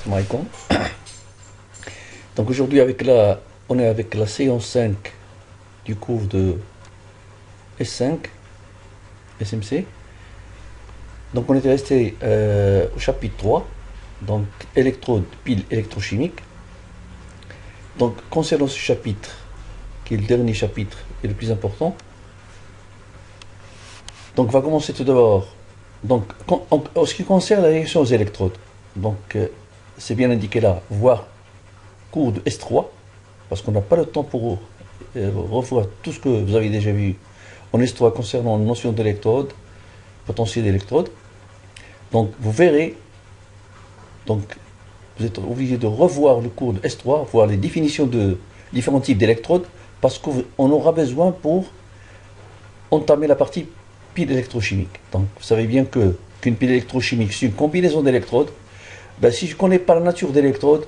Assalamu alaikum. Donc aujourd'hui on est avec la séance 5 du cours de S5 SMC. Donc on était resté au chapitre 3, donc électrode, pile électrochimique. Donc concernant ce chapitre, qui est le dernier chapitre et le plus important, donc on va commencer tout d'abord. Donc en ce qui concerne la réaction aux électrodes, donc c'est bien indiqué là, voir cours de S3, parce qu'on n'a pas le temps pour revoir tout ce que vous avez déjà vu en S3 concernant la notion d'électrode, potentiel d'électrode. Donc vous verrez, donc vous êtes obligé de revoir le cours de S3, voir les définitions de différents types d'électrodes, parce qu'on aura besoin pour entamer la partie pile électrochimique. Donc vous savez bien qu'une pile électrochimique, c'est une combinaison d'électrodes. Ben, si je ne connais pas la nature d'électrode,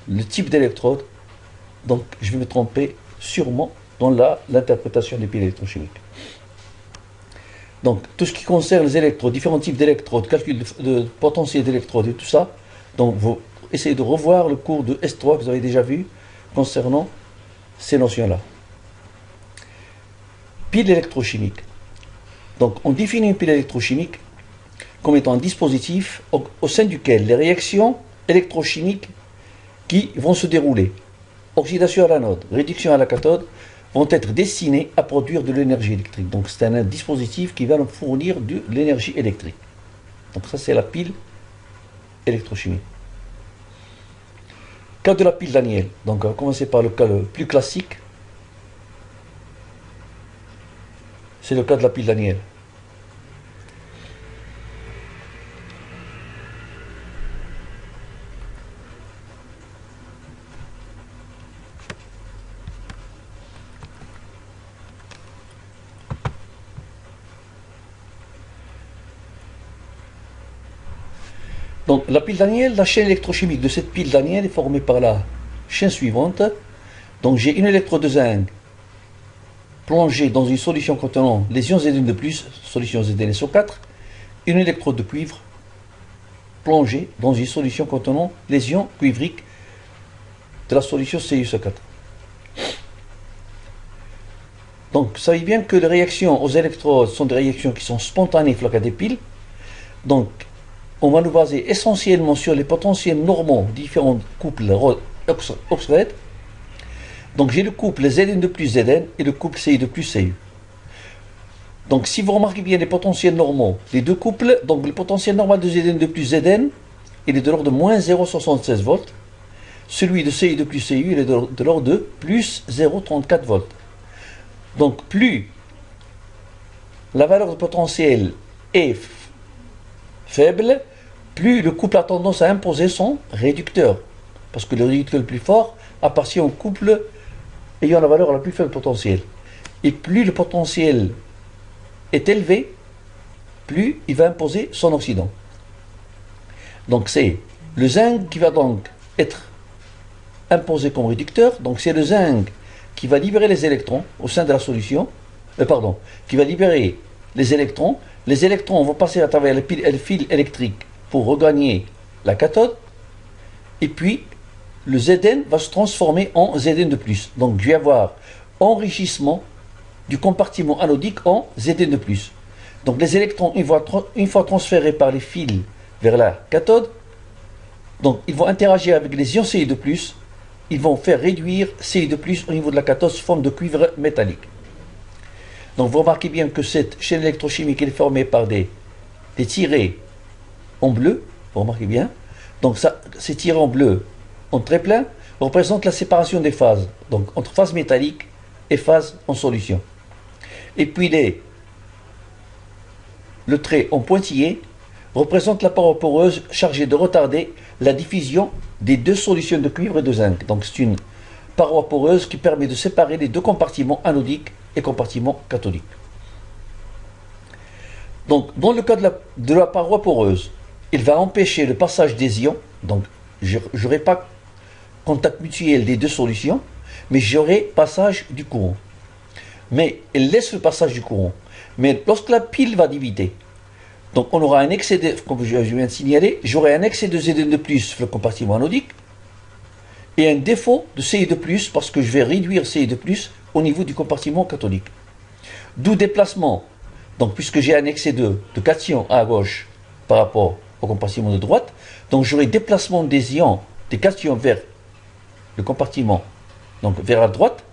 le type d'électrode, donc je vais me tromper sûrement dans l'interprétation des piles électrochimiques. Donc tout ce qui concerne les électrodes, différents types d'électrodes, calcul de potentiel d'électrodes et tout ça, donc vous essayez de revoir le cours de S3 que vous avez déjà vu concernant ces notions-là. Pile électrochimique. Donc on définit une pile électrochimique comme étant un dispositif au sein duquel les réactions électrochimiques qui vont se dérouler, oxydation à l'anode, réduction à la cathode, vont être destinées à produire de l'énergie électrique. Donc c'est un dispositif qui va nous fournir de l'énergie électrique. Donc ça c'est la pile électrochimique. Cas de la pile Daniel. Donc on va commencer par le cas le plus classique. C'est le cas de la pile Daniel. Donc la pile Daniel, la chaîne électrochimique de cette pile Daniel est formée par la chaîne suivante. Donc j'ai une électrode de zinc plongée dans une solution contenant les ions Zn de plus, solution ZnSO4, une électrode de cuivre plongée dans une solution contenant les ions cuivriques de la solution CuSO4. Donc vous savez bien que les réactions aux électrodes sont des réactions qui sont spontanées dans le cas des piles. Donc on va nous baser essentiellement sur les potentiels normaux différents couples oxred. Donc j'ai le couple Zn de plus Zn et le couple Ci de plus Cu. Donc si vous remarquez bien les potentiels normaux, les deux couples, donc le potentiel normal de Zn de plus Zn, il est de l'ordre de moins 0,76 volts. Celui de Ci de plus Cu, il est de l'ordre de plus 0,34 volts. Donc plus la valeur de potentiel est faible, plus le couple a tendance à imposer son réducteur. Parce que le réducteur le plus fort appartient au couple ayant la valeur la plus faible potentielle. Et plus le potentiel est élevé, plus il va imposer son oxydant. Donc c'est le zinc qui va donc être imposé comme réducteur. Donc c'est le zinc qui va libérer les électrons au sein de la solution. Qui va libérer les électrons. Les électrons vont passer à travers le fil électrique pour regagner la cathode. Et puis, le Zn va se transformer en Zn de plus. Donc, je vais avoir enrichissement du compartiment anodique en Zn de plus. Donc, les électrons, une fois transférés par les fils vers la cathode, donc ils vont interagir avec les ions Ci de plus. Ils vont faire réduire Ci de plus au niveau de la cathode sous forme de cuivre métallique. Donc vous remarquez bien que cette chaîne électrochimique est formée par des tirés en bleu, vous remarquez bien. Donc ces tirés en bleu en très plein représentent la séparation des phases, donc entre phase métallique et phase en solution. Et puis le trait en pointillé représente la paroi poreuse chargée de retarder la diffusion des deux solutions de cuivre et de zinc. Donc c'est une paroi poreuse qui permet de séparer les deux compartiments anodiques et compartiment cathodique. Donc, dans le cas de la paroi poreuse, il va empêcher le passage des ions. Donc, je n'aurai pas contact mutuel des deux solutions, mais j'aurai passage du courant. Mais elle laisse le passage du courant. Mais lorsque la pile va divider, Donc on aura un excès de, comme je viens de signaler, j'aurai un excès de Zn de plus sur le compartiment anodique et un défaut de Ci de plus parce que je vais réduire Ci de plus au niveau du compartiment cathodique. D'où déplacement. Donc puisque j'ai un excès de cation à gauche par rapport au compartiment de droite, donc j'aurai déplacement des ions, des cations vers le compartiment, donc vers la droite.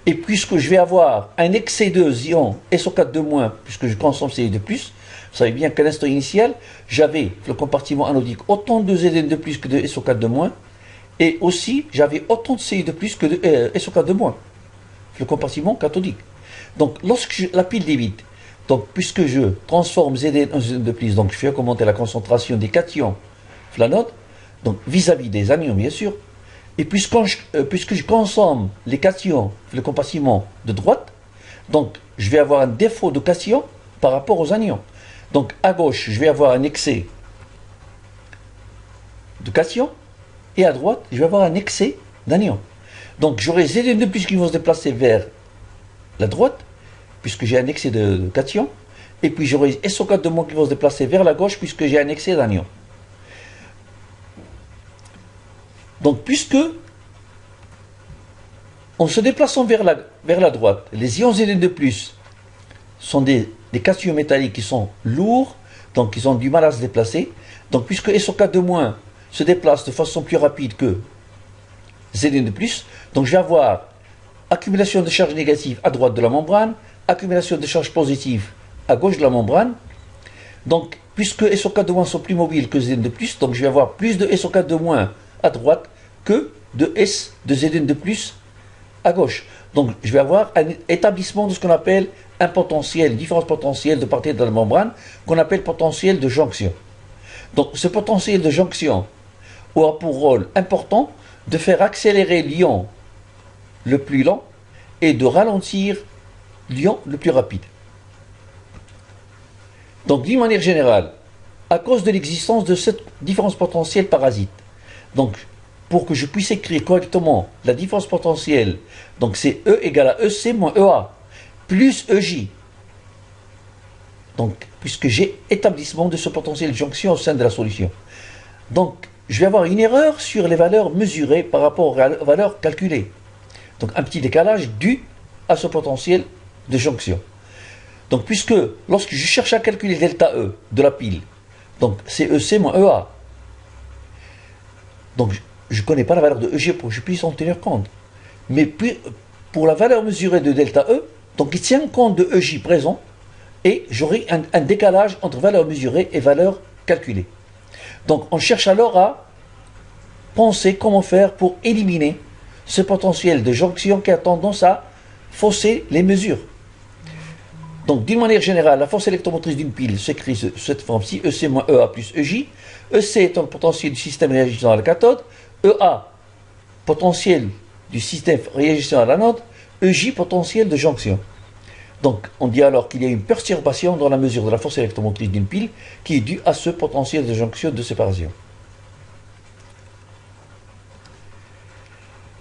Et puisque je vais avoir un excès de ions SO4 de moins, puisque je consomme Ci de plus, vous savez bien qu'à l'instant initial, j'avais le compartiment anodique autant de Zn de plus que de SO4 de moins, et aussi j'avais autant de Ci de plus que de SO4 de moins, le compartiment cathodique. Donc lorsque la pile est vide, donc puisque je transforme Zn en Zn de plus, donc je fais augmenter la concentration des cations l'anode, donc vis-à-vis des anions bien sûr, et puisque je consomme les cations, le compartiment de droite, donc je vais avoir un défaut de cation par rapport aux anions. Donc à gauche, je vais avoir un excès de cation, et à droite, je vais avoir un excès d'anions. Donc j'aurai Zn de plus qui vont se déplacer vers la droite, puisque j'ai un excès de cation, et puis j'aurai SO4 de moins qui vont se déplacer vers la gauche, puisque j'ai un excès d'anions. Donc puisque en se déplaçant vers la droite, les ions Zn de plus sont des cations métalliques qui sont lourds, donc ils ont du mal à se déplacer. Donc puisque SO4 de moins se déplace de façon plus rapide que Zn de plus, donc je vais avoir accumulation de charges négatives à droite de la membrane, accumulation de charges positives à gauche de la membrane. Donc puisque SO4 de moins sont plus mobiles que Zn de plus, donc je vais avoir plus de SO4 de moins à droite que de Zn de plus à gauche. Donc je vais avoir un établissement de ce qu'on appelle un potentiel, une différence potentielle de partir de la membrane, qu'on appelle potentiel de jonction. Donc ce potentiel de jonction aura pour rôle important de faire accélérer l'ion le plus lent et de ralentir l'ion le plus rapide. Donc d'une manière générale, à cause de l'existence de cette différence potentielle parasite, donc pour que je puisse écrire correctement la différence potentielle, donc c'est E égale à EC moins EA, plus EJ. Donc, puisque j'ai établissement de ce potentiel de jonction au sein de la solution. Donc, je vais avoir une erreur sur les valeurs mesurées par rapport aux valeurs calculées. Donc, un petit décalage dû à ce potentiel de jonction. Donc, puisque lorsque je cherche à calculer delta E de la pile, donc c'est EC moins EA. Donc, je ne connais pas la valeur de EG pour que je puisse en tenir compte. Mais puis, pour la valeur mesurée de delta E, donc il tient compte de EJ présent et j'aurai un décalage entre valeur mesurée et valeur calculée. Donc on cherche alors à penser comment faire pour éliminer ce potentiel de jonction qui a tendance à fausser les mesures. Donc d'une manière générale, la force électromotrice d'une pile s'écrit sous cette forme-ci, EC moins EA plus EJ. EC étant le potentiel du système réagissant à la cathode, EA, potentiel du système réagissant à l'anode, EJ, potentiel de jonction. Donc, on dit alors qu'il y a une perturbation dans la mesure de la force électromotrice d'une pile qui est due à ce potentiel de jonction de séparation.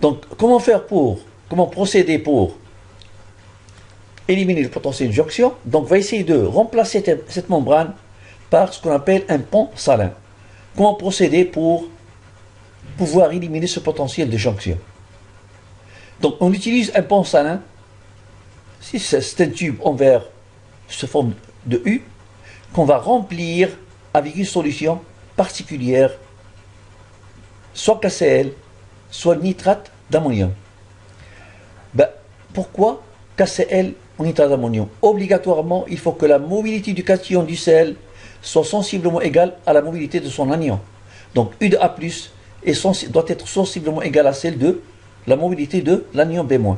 Donc, comment procéder pour éliminer le potentiel de jonction? Donc, on va essayer de remplacer cette membrane par ce qu'on appelle un pont salin. Comment procéder pour pouvoir éliminer ce potentiel de jonction? Donc on utilise un pont salin, si c'est un tube en verre sous forme de U, qu'on va remplir avec une solution particulière, soit KCl, soit nitrate d'ammonium. Pourquoi KCl ou nitrate d'ammonium? Obligatoirement, il faut que la mobilité du cation du Cl soit sensiblement égale à la mobilité de son anion. Donc U de A+, doit être sensiblement égale à celle de la mobilité de l'anion B-.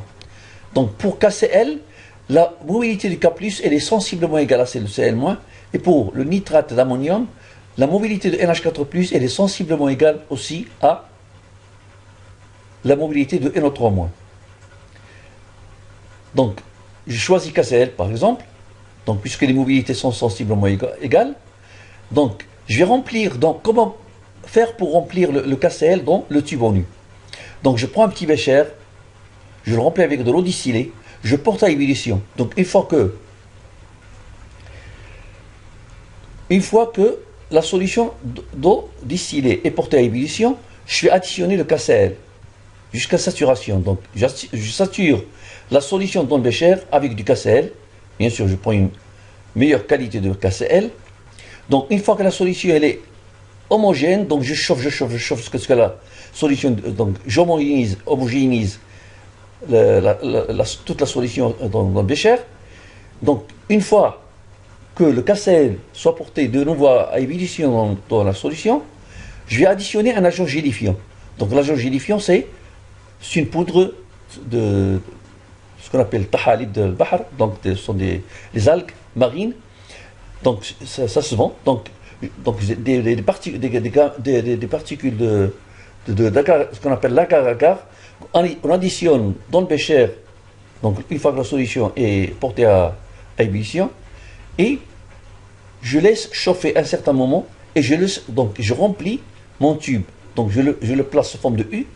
Donc pour KCl, la mobilité du K+, elle est sensiblement égale à celle de Cl-. Et pour le nitrate d'ammonium, la mobilité de NH4+, elle est sensiblement égale aussi à la mobilité de NO3-. Donc je choisis KCl par exemple, donc puisque les mobilités sont sensiblement égales. Donc je vais remplir, donc comment faire pour remplir le KCl dans le tube en U? Donc je prends un petit bécher, je le remplis avec de l'eau distillée, je porte à ébullition. Donc une fois que une fois que la solution d'eau distillée est portée à ébullition, je vais additionner le KCl jusqu'à saturation. Donc je sature la solution dans le bécher avec du KCl. Bien sûr, je prends une meilleure qualité de KCl. Donc une fois que la solution elle est homogène, donc je chauffe jusqu'à ce que la solution, donc j'homogénise toute la solution dans le bécher. Donc une fois que le KCl soit porté de nouveau à ébullition dans la solution, je vais additionner un agent gélifiant. Donc l'agent gélifiant c'est une poudre de ce qu'on appelle tahalib de bahar, donc ce sont des algues marines. Donc ça se vend. Donc des particules ce qu'on appelle l'agar-agar, on additionne dans le bécher, donc une fois que la solution est portée à ébullition, et je laisse chauffer un certain moment, et je remplis mon tube. Donc je le place sous forme de U,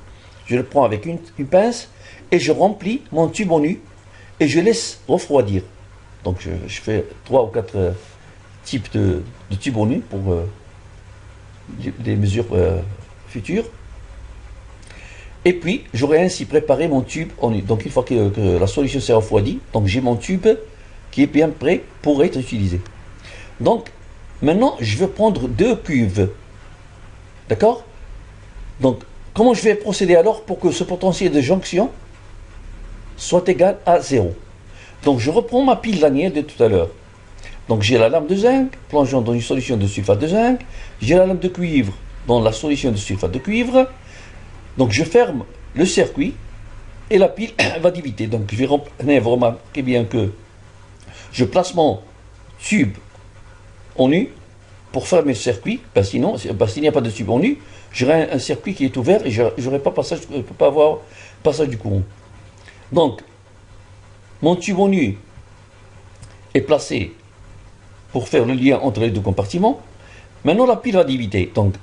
je le prends avec une pince, et je remplis mon tube en U, et je laisse refroidir. Donc je fais 3 ou 4 types de tubes en U pour des mesures futures. Et puis j'aurai ainsi préparé mon tube en U. Donc une fois que la solution s'est refroidie, donc j'ai mon tube qui est bien prêt pour être utilisé. Donc maintenant je vais prendre 2 cuves. D'accord? Donc comment je vais procéder alors pour que ce potentiel de jonction soit égal à 0? Donc je reprends ma pile lanière de tout à l'heure. Donc j'ai la lame de zinc plongeant dans une solution de sulfate de zinc, j'ai la lame de cuivre dans la solution de sulfate de cuivre. Donc je ferme le circuit et la pile va débiter. Donc je vais remarquer bien que je place mon tube en U pour fermer le circuit, parce qu'il n'y a pas de tube en U, j'aurai un circuit qui est ouvert et je ne peux pas avoir passage du courant. Donc mon tube en U est placé pour faire le lien entre les deux compartiments. Maintenant la pile va débiter. Donc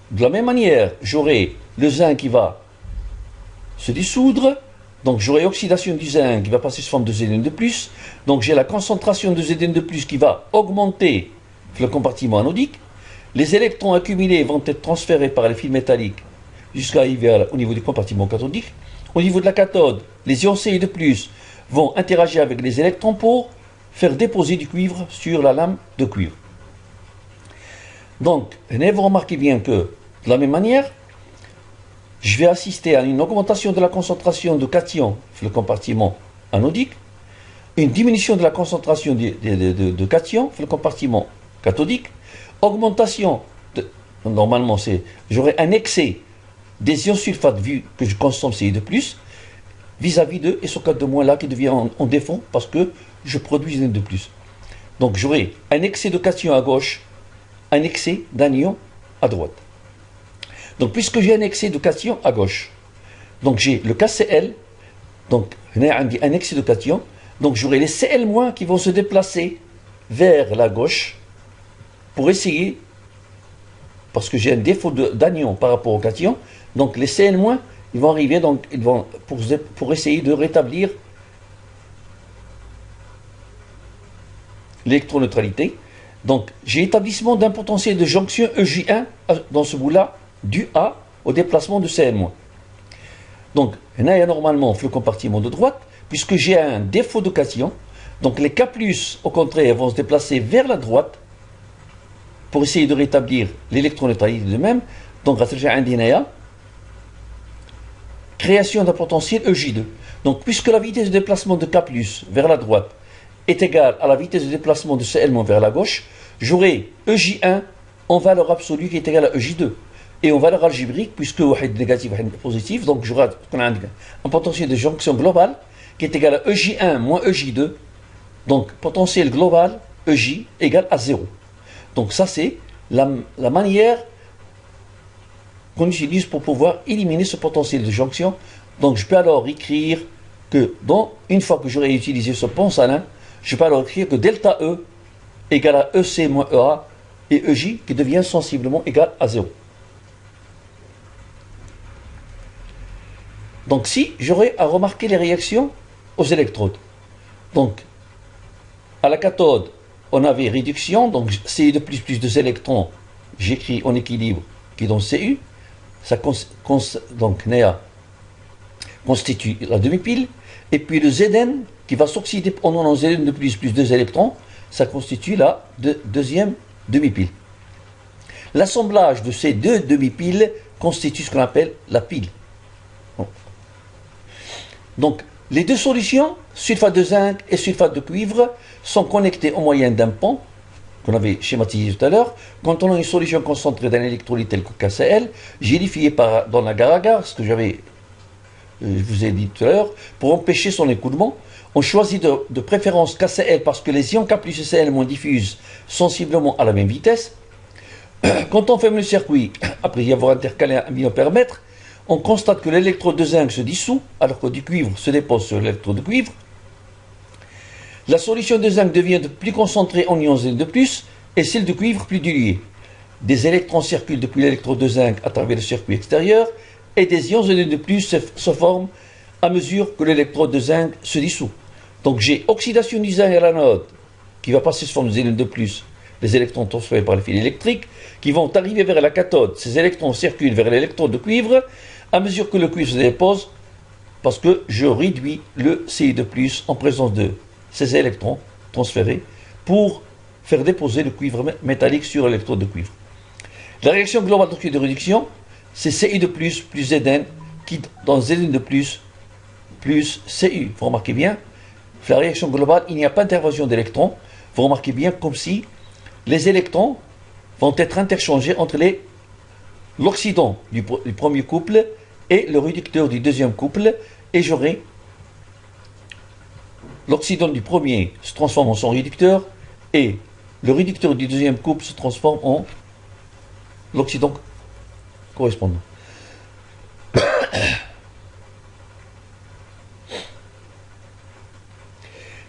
de la même manière, j'aurai le zinc qui va se dissoudre. Donc j'aurai oxydation du zinc qui va passer sous forme de Zn de plus. Donc j'ai la concentration de Zn de plus qui va augmenter le compartiment anodique. Les électrons accumulés vont être transférés par les fils métalliques jusqu'à arriver au niveau du compartiment cathodique. Au niveau de la cathode, les ions Ci de plus vont interagir avec les électrons pour faire déposer du cuivre sur la lame de cuivre. Donc, vous remarquez bien que, de la même manière, je vais assister à une augmentation de la concentration de cations sur le compartiment anodique, une diminution de la concentration de cations sur le compartiment cathodique, augmentation, normalement j'aurai un excès des ions sulfate vu que je consomme Ci de plus, vis-à-vis de SO4 de moins là qui devient en défaut parce que je produis Zn de plus. Donc j'aurai un excès de cation à gauche, un excès d'anion à droite. Donc puisque j'ai un excès de cation à gauche, donc j'ai le KCl, donc un excès de cation, donc j'aurai les Cl- qui vont se déplacer vers la gauche pour essayer, parce que j'ai un défaut d'anion par rapport au cation, donc les Cl- ils vont arriver donc pour essayer de rétablir l'électroneutralité. Donc j'ai établissement d'un potentiel de jonction EJ1 dans ce bout-là dû au déplacement de Cl-. Donc là, il y a normalement le compartiment de droite, puisque j'ai un défaut de cation, donc les K+, au contraire, vont se déplacer vers la droite pour essayer de rétablir l'électroneutralité de même. Donc création d'un potentiel EJ2. Donc puisque la vitesse de déplacement de K+, vers la droite est égale à la vitesse de déplacement de Cl- vers la gauche, j'aurai EJ1 en valeur absolue qui est égale à EJ2. Et en valeur algébrique, puisque est négatif et positif, donc j'aurai un potentiel de jonction global qui est égal à EJ1 moins EJ2. Donc potentiel global EJ égale à 0. Donc ça c'est la manière qu'on utilise pour pouvoir éliminer ce potentiel de jonction. Donc je peux alors écrire que une fois que j'aurai utilisé ce pont salin, je peux alors écrire que delta E égale à EC moins EA et EJ qui devient sensiblement égal à 0. Donc si j'aurais à remarquer les réactions aux électrodes, donc à la cathode, on avait réduction, donc Cu de plus 2 électrons, j'écris en équilibre qui donne Cu, ça donc Néa constitue la demi-pile, et puis le Zn qui va s'oxyder en donnant Zn de plus 2 électrons, ça constitue la deuxième demi-pile. L'assemblage de ces deux demi-piles constitue ce qu'on appelle la pile. Donc, les deux solutions, sulfate de zinc et sulfate de cuivre, sont connectées au moyen d'un pont, qu'on avait schématisé tout à l'heure. Quand on a une solution concentrée d'un électrolyte tel que KCl, gélifié dans l'agar-agar, ce que je vous ai dit tout à l'heure, pour empêcher son écoulement, on choisit de préférence KCl parce que les ions K plus Cl diffusent sensiblement à la même vitesse. Quand on ferme le circuit, après y avoir intercalé un aminopermètre, on constate que l'électrode de zinc se dissout, alors que du cuivre se dépose sur l'électrode de cuivre. La solution de zinc devient plus concentrée en ions Zn de plus, et celle de cuivre plus diluée. Des électrons circulent depuis l'électrode de zinc à travers le circuit extérieur, et des ions Zn de plus se forment à mesure que l'électrode de zinc se dissout. Donc j'ai oxydation du zinc à l'anode, qui va passer sous forme de Zn de plus, les électrons transférés par le fil électrique, qui vont arriver vers la cathode. Ces électrons circulent vers l'électrode de cuivre, à mesure que le cuivre se dépose, parce que je réduis le Ci de plus en présence de ces électrons transférés pour faire déposer le cuivre métallique sur l'électrode de cuivre. La réaction globale de réduction, c'est Ci de plus Zn qui donne Zn de plus Cu. Vous remarquez bien, la réaction globale, il n'y a pas d'intervention d'électrons. Vous remarquez bien comme si les électrons vont être interchangés entre l'oxydant du premier couple et le réducteur du deuxième couple, et j'aurai l'oxydant du premier se transforme en son réducteur, et le réducteur du deuxième couple se transforme en l'oxydant correspondant.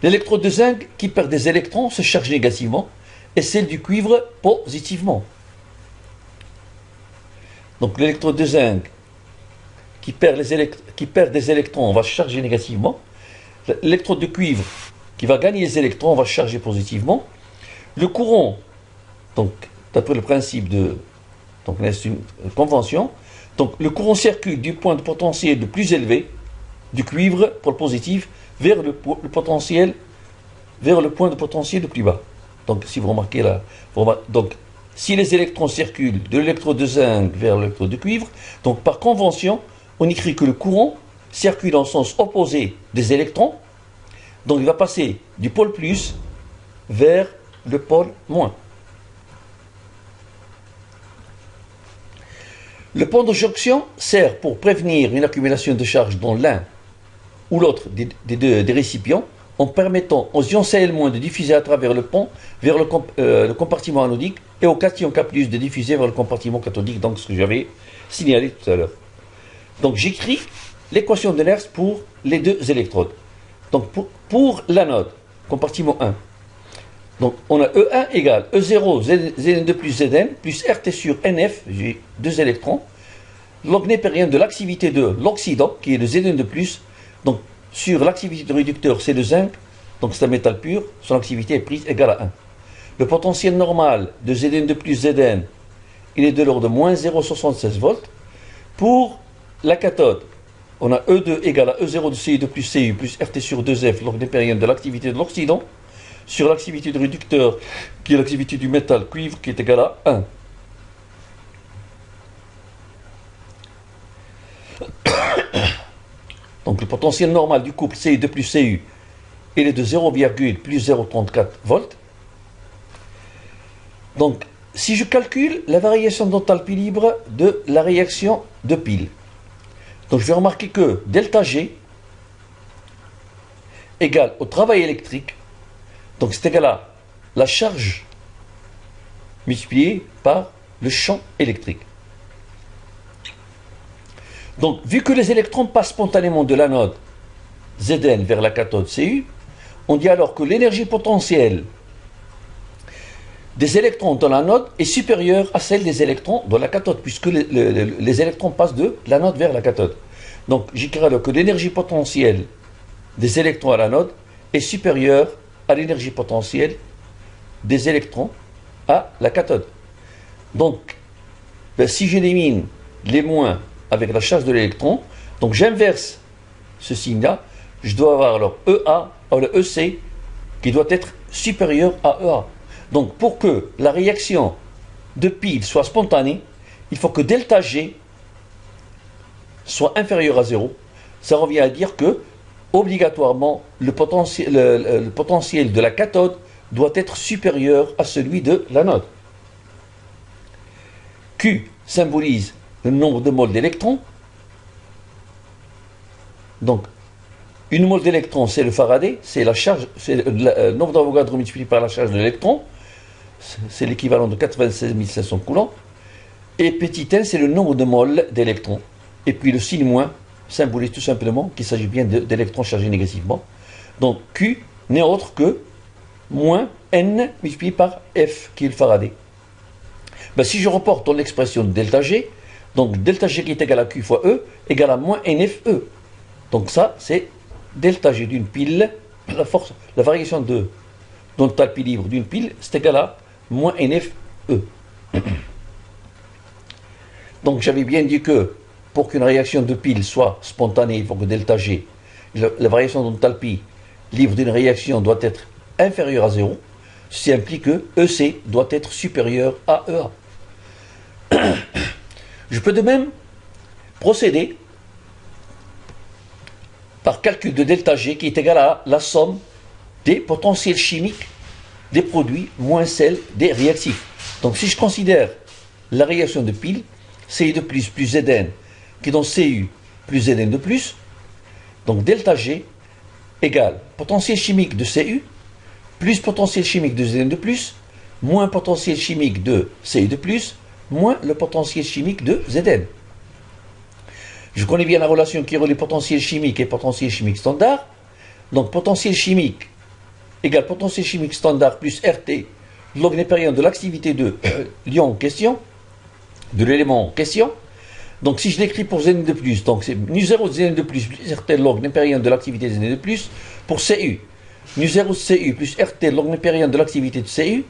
L'électrode de zinc qui perd des électrons se charge négativement, et celle du cuivre positivement. Donc l'électrode de zinc qui perd des électrons, on va se charger négativement. L'électrode de cuivre qui va gagner des électrons, on va se charger positivement. Le courant, donc d'après le principe donc c'est une convention, donc le courant circule du point de potentiel le plus élevé du cuivre pour le positif vers le point de potentiel le plus bas. Donc si vous remarquez là, donc si les électrons circulent de l'électrode de zinc vers l'électrode de cuivre, donc par convention, on écrit que le courant circule en sens opposé des électrons, donc il va passer du pôle plus vers le pôle moins. Le pont de jonction sert pour prévenir une accumulation de charge dans l'un ou l'autre des récipients, en permettant aux ions Cl- de diffuser à travers le pont vers le compartiment anodique et aux cations K+, de diffuser vers le compartiment cathodique, donc ce que j'avais signalé tout à l'heure. Donc j'écris l'équation de Nernst pour les deux électrodes. Donc pour l'anode, compartiment 1, donc on a E1 égale E0 Zn2 plus Zn plus RT sur Nf, j'ai deux électrons, log népérien de l'activité de l'oxydant, qui est le Zn2 plus, donc sur l'activité du réducteur, c'est le zinc, donc c'est un métal pur, son activité est prise égale à 1. Le potentiel normal de Zn2 plus Zn, il est de l'ordre de moins 0,76 volts. Pour la cathode, on a E2 égale à E0 de Ci2 plus Cu plus RT sur 2F, log népérienne de l'activité de l'oxydant, sur l'activité du réducteur, qui est l'activité du métal cuivre, qui est égale à 1. Donc le potentiel normal du couple Ci2 plus Cu, il est de 0, plus 0,34 volts. Donc, si je calcule la variation d'enthalpie libre de la réaction de pile, donc je vais remarquer que delta G égale au travail électrique, donc c'est égal à la charge multipliée par le champ électrique. Donc, vu que les électrons passent spontanément de l'anode Zn vers la cathode Cu, on dit alors que l'énergie potentielle des électrons dans l'anode est supérieure à celle des électrons dans la cathode, puisque les électrons passent de l'anode vers la cathode. Donc, j'écris alors que l'énergie potentielle des électrons à l'anode est supérieure à l'énergie potentielle des électrons à la cathode. Donc, si j'élimine les moins avec la charge de l'électron, donc j'inverse ce signe-là, je dois avoir alors EA, ou le EC, qui doit être supérieur à EA. Donc, pour que la réaction de pile soit spontanée, il faut que delta G soit inférieur à 0. Ça revient à dire que, obligatoirement, le potentiel de la cathode doit être supérieur à celui de l'anode. Q symbolise le nombre de moles d'électrons. Donc, une mole d'électrons, c'est le Faraday, c'est la charge, c'est le nombre d'Avogadro multiplié par la charge de l'électron. C'est l'équivalent de 96 500 coulombs. Et petit n, c'est le nombre de moles d'électrons. Et puis le signe moins symbolise tout simplement qu'il s'agit bien d'électrons chargés négativement. Donc Q n'est autre que moins n multiplié par F, qui est le Faraday. Ben, si je reporte dans l'expression de delta G, donc delta G qui est égal à Q fois E, égale à moins NFE. Donc ça, c'est delta G d'une pile, la variation de d'enthalpie libre d'une pile, c'est égal à moins NFE. Donc j'avais bien dit que pour qu'une réaction de pile soit spontanée, il faut que delta G, la variation d'enthalpie libre d'une réaction doit être inférieure à 0. Ceci implique que EC doit être supérieur à EA. Je peux de même procéder par calcul de delta G qui est égal à la somme des potentiels chimiques des produits moins celle des réactifs. Donc si je considère la réaction de pile, Ci de plus Zn qui est dans Cu plus Zn de plus, donc delta G égale potentiel chimique de Cu plus potentiel chimique de Zn de plus moins potentiel chimique de Cu de plus moins le potentiel chimique de Zn. Je connais bien la relation qui relie potentiel chimique et potentiel chimique standard. Donc potentiel chimique égale potentiel chimique standard plus RT log népérien de l'activité de l'ion en question, de l'élément en question. Donc si je l'écris pour Zn de plus, donc c'est nu0 de Zn de plus RT log népérien de l'activité de Zn de plus pour Cu. Nu0 de Cu plus RT log népérien de l'activité de Cu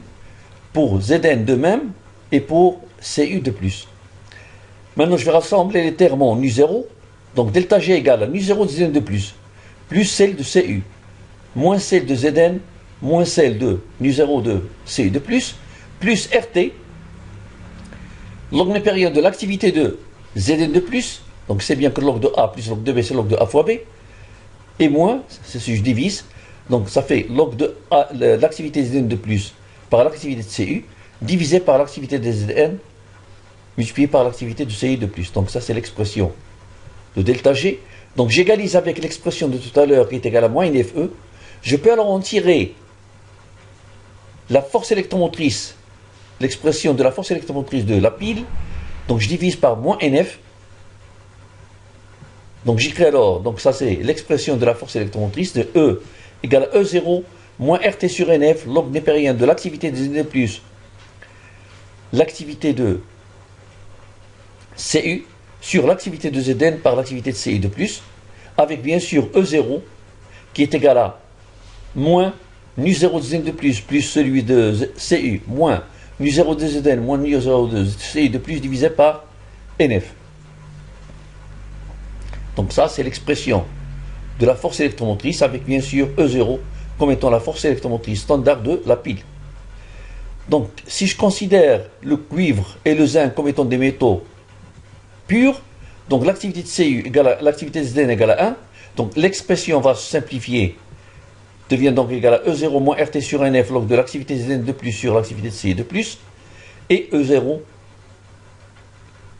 pour Zn de même et pour Cu de plus. Maintenant je vais rassembler les termes en nu0. Donc delta G égale à nu0 de Zn de plus celle de Cu moins celle de Zn moins celle de nu0 de Cu de plus RT log népérien de l'activité de Zn de plus, donc c'est bien que log de A plus log de B c'est log de A fois B, et moins, c'est si je divise, donc ça fait log de A, l'activité Zn de plus par l'activité de Cu, divisé par l'activité de Zn, multiplié par l'activité de Ci de plus. Donc ça c'est l'expression de delta G. Donc j'égalise avec l'expression de tout à l'heure qui est égale à moins NFE. Je peux alors en tirer la force électromotrice, l'expression de la force électromotrice de la pile. Donc je divise par moins NF. Donc j'écris alors, donc ça c'est l'expression de la force électromotrice de E égale à E0 moins RT sur NF log népérien de l'activité de Zn plus l'activité de Cu sur l'activité de Zn par l'activité de Ci de plus, avec bien sûr E0 qui est égal à moins nu0 de Zn de plus celui de Cu moins nu0 de Zn moins nu0 de Ci de plus divisé par NF. Donc ça c'est l'expression de la force électromotrice avec bien sûr E0 comme étant la force électromotrice standard de la pile. Donc si je considère le cuivre et le zinc comme étant des métaux purs, donc l'activité de Cu égale à l'activité de Zn égale à 1, donc l'expression va se simplifier, devient donc égale à E0 moins RT sur NF log de l'activité de Zn de plus sur l'activité de Ci de plus, et E0,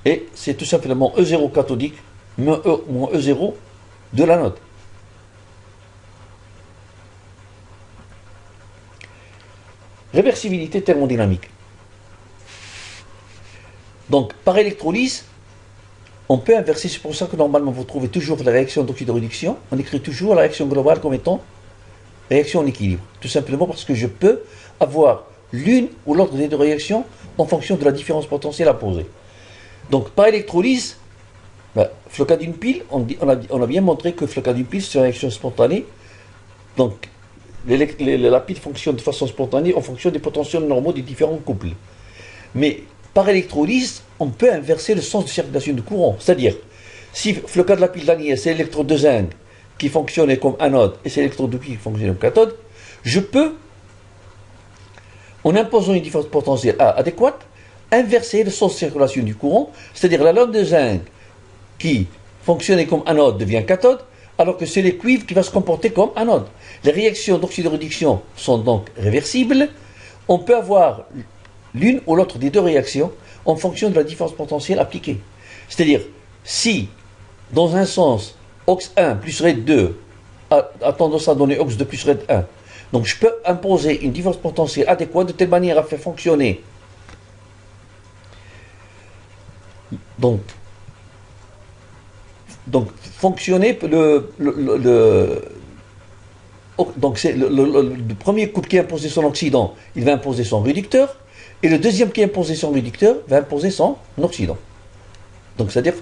et c'est tout simplement E0 cathodique moins E0 de l'anode. Réversibilité thermodynamique. Donc par électrolyse, on peut inverser, c'est pour ça que normalement vous trouvez toujours la réaction d'oxydoréduction, on écrit toujours la réaction globale comme étant réaction en équilibre. Tout simplement parce que je peux avoir l'une ou l'autre des deux réactions en fonction de la différence potentielle à poser. Donc par électrolyse, flocage d'une pile, on a bien montré que flocage d'une pile c'est une réaction spontanée. Donc la pile fonctionne de façon spontanée en fonction des potentiels normaux des différents couples. Mais par électrolyse, on peut inverser le sens de circulation du courant. C'est-à-dire, si le cas de la pile d'Anier, c'est l'électrode de zinc qui fonctionnait comme anode et c'est l'électrode de cuivre qui fonctionnait comme cathode, je peux, en imposant une différence potentielle A adéquate, inverser le sens de circulation du courant, c'est-à-dire la lame de zinc qui fonctionnait comme anode devient cathode, alors que c'est le cuivre qui va se comporter comme anode. Les réactions d'oxydoréduction sont donc réversibles. On peut avoir l'une ou l'autre des deux réactions en fonction de la différence potentielle appliquée. C'est-à-dire, si dans un sens OX1 plus RED2 a tendance à donner OX2 plus RED1, donc je peux imposer une différence potentielle adéquate de telle manière à faire fonctionner donc fonctionner donc c'est le premier couple qui a imposé son oxydant, il va imposer son réducteur, et le deuxième qui a imposé son réducteur va imposer son oxydant. Donc c'est-à-dire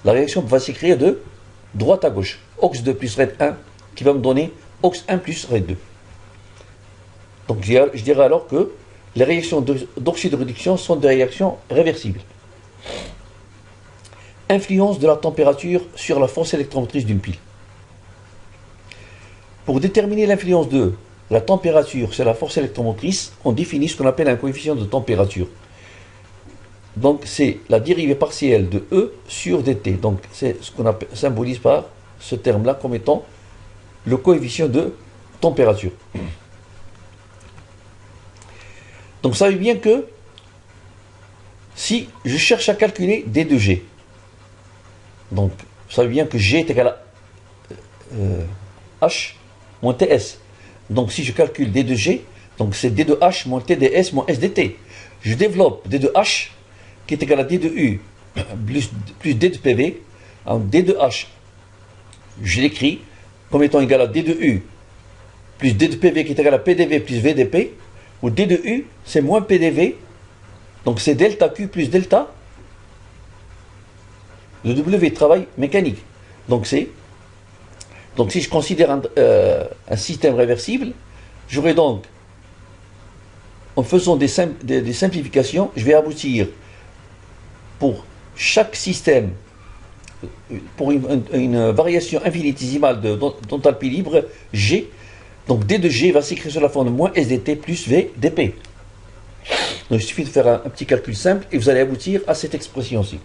la réaction va s'écrire de droite à gauche. OX2 plus RED1 qui va me donner OX1 plus RED2. Donc je dirais alors que les réactions d'oxydoréduction sont des réactions réversibles. Influence de la température sur la force électromotrice d'une pile. Pour déterminer l'influence de la température sur la force électromotrice, on définit ce qu'on appelle un coefficient de température. Donc c'est la dérivée partielle de E sur dt. Donc c'est ce qu'on symbolise par ce terme-là comme étant le coefficient de température. Donc ça veut bien que si je cherche à calculer d de G, donc ça veut bien que G est égal à H moins TS. Donc si je calcule d de G, donc c'est d de H moins TdS moins S dt. Je développe d de H qui est égal à d de U plus d de PV. Alors d de H, je l'écris comme étant égal à d de U plus d de PV qui est égal à PDV plus VDP, où d de U c'est moins PDV, donc c'est delta Q plus delta le W travail mécanique. Donc si je considère un système réversible, j'aurai donc, en faisant des simplifications, je vais aboutir pour chaque système, pour une variation infinitésimale d'enthalpie libre, G, donc D de G va s'écrire sous la forme de moins SDT plus V dP. Donc il suffit de faire un petit calcul simple et vous allez aboutir à cette expression-ci.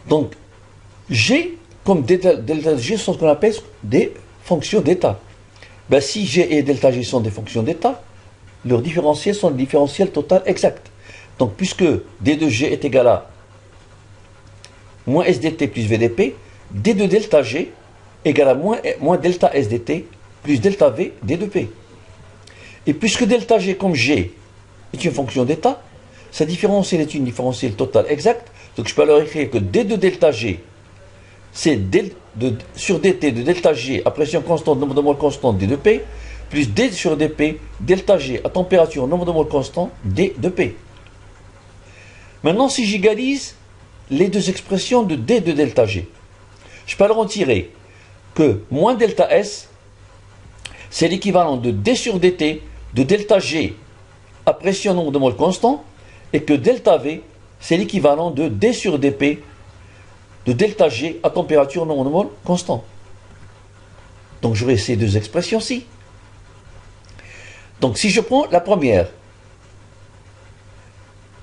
Donc, G comme delta G sont ce qu'on appelle des fonctions d'état. Ben, si G et delta G sont des fonctions d'état, leurs différentiels sont des différentiels total exact. Donc, puisque D de G est égal à moins SDT plus VDP, D de delta G égale à moins delta SDT plus delta V D de P. Et puisque delta G comme G est une fonction d'état, sa différentielle est une différentielle totale exacte. Donc je peux alors écrire que d de delta G, c'est sur dt de delta G à pression constante, nombre de moles constant, d de P, plus d sur dp, delta G à température, nombre de moles constant, d de P. Maintenant, si j'égalise les deux expressions de d de delta G, je peux alors en tirer que moins delta S, c'est l'équivalent de d sur dt de delta G à pression, nombre de moles constant, et que delta V, c'est l'équivalent de d sur dp de delta G à température, nombre de moles constant. Donc j'aurai ces deux expressions-ci. Donc si je prends la première,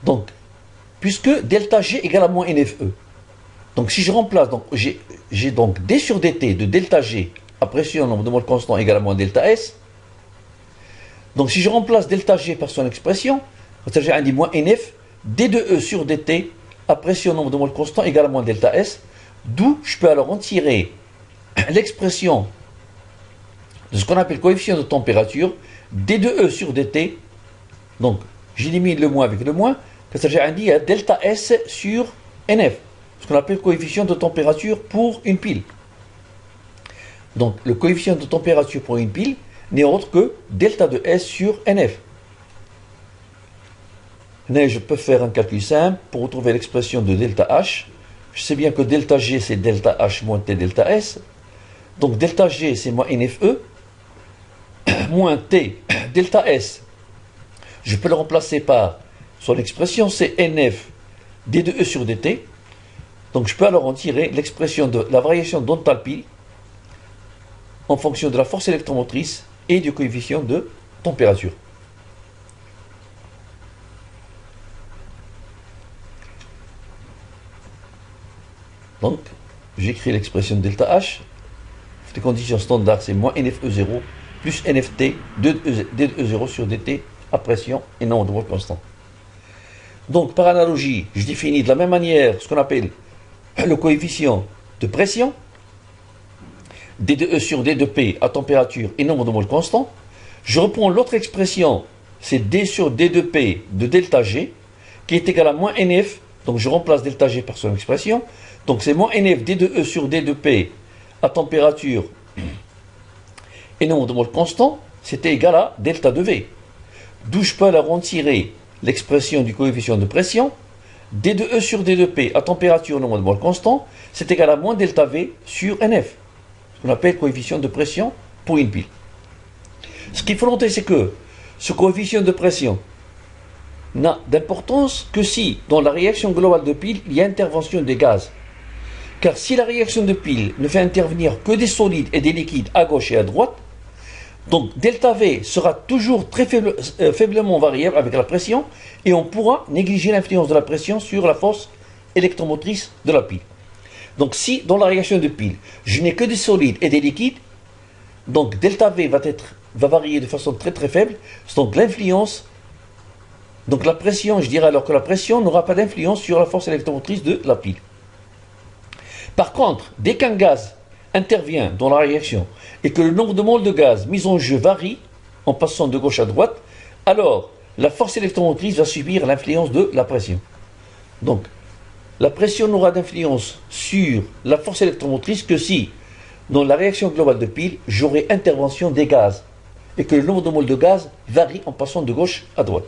donc puisque delta G égale à moins NFE, donc si je remplace, donc j'ai donc d sur dt de delta G à pression, nombre de moles constant égale à moins delta S. Donc si je remplace delta G par son expression, c'est-à-dire dit moins NF, d de E sur dt à pression, nombre de moles constant égale à moins delta S, d'où je peux alors en tirer l'expression de ce qu'on appelle coefficient de température, d de E sur dt, donc j'élimine le moins avec le moins, c'est-à-dire dit à delta S sur NF, ce qu'on appelle coefficient de température pour une pile. Donc le coefficient de température pour une pile n'est autre que delta de S sur NF. Mais je peux faire un calcul simple pour retrouver l'expression de delta H. Je sais bien que delta G c'est delta H moins T delta S. Donc delta G, c'est moins NFE, moins T, delta S. Je peux le remplacer par son expression, c'est NF d de E sur dt. Donc je peux alors en tirer l'expression de la variation d'enthalpie en fonction de la force électromotrice et du coefficient de température. Donc, j'écris l'expression de delta H. Les conditions standards, c'est moins NFE0 plus NFT d de E0 sur dt à pression et non de vol constant. Donc, par analogie, je définis de la même manière ce qu'on appelle le coefficient de pression, d de E sur d de P à température et nombre de moles constant. Je reprends l'autre expression, c'est d sur d de P de delta G, qui est égal à moins NF, donc je remplace delta G par son expression. Donc c'est moins NF d de E sur d de P à température et nombre de moles constant, c'était égal à delta de V. D'où je peux alors en tirer l'expression du coefficient de pression, d de E sur d de P à température et nombre de moles constant, c'est égal à moins delta V sur NF, ce qu'on appelle coefficient de pression pour une pile. Ce qu'il faut noter, c'est que ce coefficient de pression n'a d'importance que si, dans la réaction globale de pile, il y a intervention des gaz. Car si la réaction de pile ne fait intervenir que des solides et des liquides à gauche et à droite, donc delta V sera toujours très faiblement variable avec la pression et on pourra négliger l'influence de la pression sur la force électromotrice de la pile. Donc si dans la réaction de pile, je n'ai que des solides et des liquides, donc delta V va varier de façon très très faible, donc l'influence, donc la pression, je dirais alors que la pression n'aura pas d'influence sur la force électromotrice de la pile. Par contre, dès qu'un gaz intervient dans la réaction et que le nombre de moles de gaz mis en jeu varie en passant de gauche à droite, alors la force électromotrice va subir l'influence de la pression. Donc, la pression n'aura d'influence sur la force électromotrice que si, dans la réaction globale de pile, j'aurai intervention des gaz et que le nombre de moles de gaz varie en passant de gauche à droite.